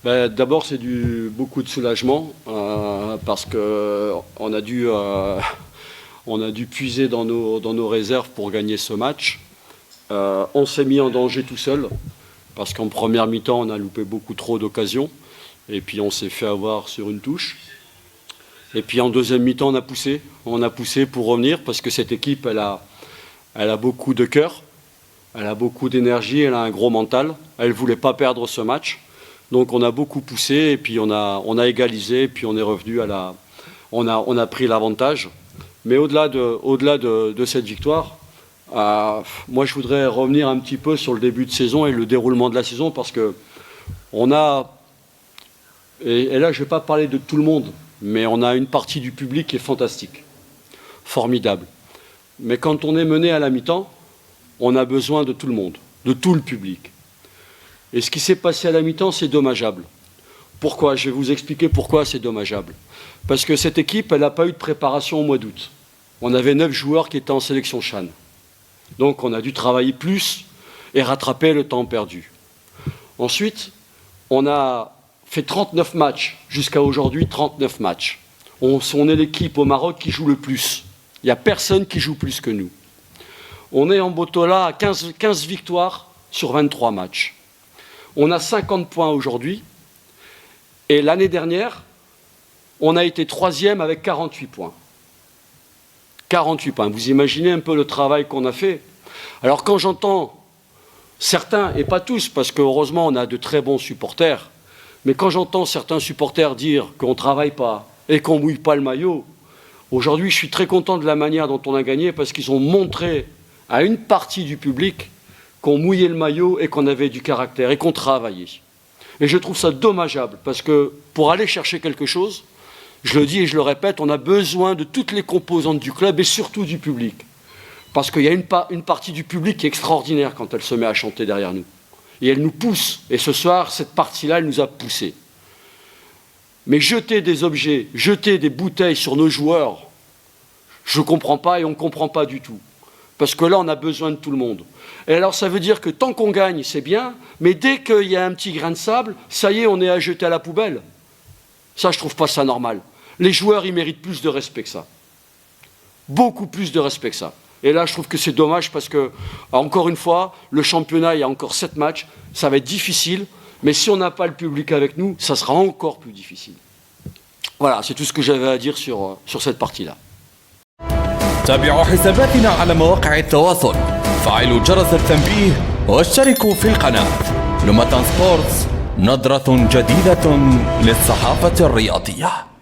D'abord, c'est beaucoup de soulagement parce qu'on a dû puiser dans nos réserves pour gagner ce match. On s'est mis en danger tout seul parce qu'en première mi-temps, on a loupé beaucoup trop d'occasions et puis on s'est fait avoir sur une touche. Et puis en deuxième mi-temps, on a poussé pour revenir parce que cette équipe, elle a beaucoup de cœur, elle a beaucoup d'énergie, elle a un gros mental. Elle ne voulait pas perdre ce match. Donc on a beaucoup poussé et puis on a égalisé et puis on est revenu on a pris l'avantage. Mais au-delà de cette victoire, moi je voudrais revenir un petit peu sur le début de saison et le déroulement de la saison parce que on a, et là je ne vais pas parler de tout le monde, mais on a une partie du public qui est fantastique, formidable. Mais quand on est mené à la mi-temps, on a besoin de tout le monde, de tout le public. Et ce qui s'est passé à la mi-temps, c'est dommageable. Pourquoi? Je vais vous expliquer pourquoi c'est dommageable. Parce que cette équipe, elle n'a pas eu de préparation au mois d'août. On avait 9 joueurs qui étaient en sélection CHAN. Donc on a dû travailler plus et rattraper le temps perdu. Ensuite, on a fait 39 matchs. Jusqu'à aujourd'hui, 39 matchs. On est l'équipe au Maroc qui joue le plus. Il n'y a personne qui joue plus que nous. On est en Botola à 15 victoires sur 23 matchs. On a 50 points aujourd'hui. Et l'année dernière, on a été 3e avec 48 points. 48 points. Vous imaginez un peu le travail qu'on a fait. Alors quand j'entends certains, et pas tous, parce que heureusement on a de très bons supporters, mais quand j'entends certains supporters dire qu'on ne travaille pas et qu'on ne mouille pas le maillot, aujourd'hui je suis très content de la manière dont on a gagné parce qu'ils ont montré à une partie du public qu'on mouillait le maillot et qu'on avait du caractère et qu'on travaillait. Et je trouve ça dommageable parce que pour aller chercher quelque chose, je le dis et je le répète, on a besoin de toutes les composantes du club et surtout du public. Parce qu'il y a une partie du public qui est extraordinaire quand elle se met à chanter derrière nous. Et elle nous pousse. Et ce soir, cette partie-là, elle nous a poussés. Mais jeter des objets, jeter des bouteilles sur nos joueurs, je ne comprends pas et on ne comprend pas du tout. Parce que là, on a besoin de tout le monde. Et alors, ça veut dire que tant qu'on gagne, c'est bien, mais dès qu'il y a un petit grain de sable, ça y est, on est à jeter à la poubelle. Ça, je ne trouve pas ça normal. Les joueurs, ils méritent plus de respect que ça. Beaucoup plus de respect que ça. Et là, je trouve que c'est dommage parce que, encore une fois, le championnat, il y a encore 7 matchs, ça va être difficile, mais si on n'a pas le public avec nous, ça sera encore plus difficile. Voilà, c'est tout ce que j'avais à dire sur cette partie-là. تابعوا حساباتنا على مواقع التواصل، فعلوا جرس التنبيه واشتركوا في القناة. لوماتان سبورتس، نظرة جديدة للصحافة الرياضية.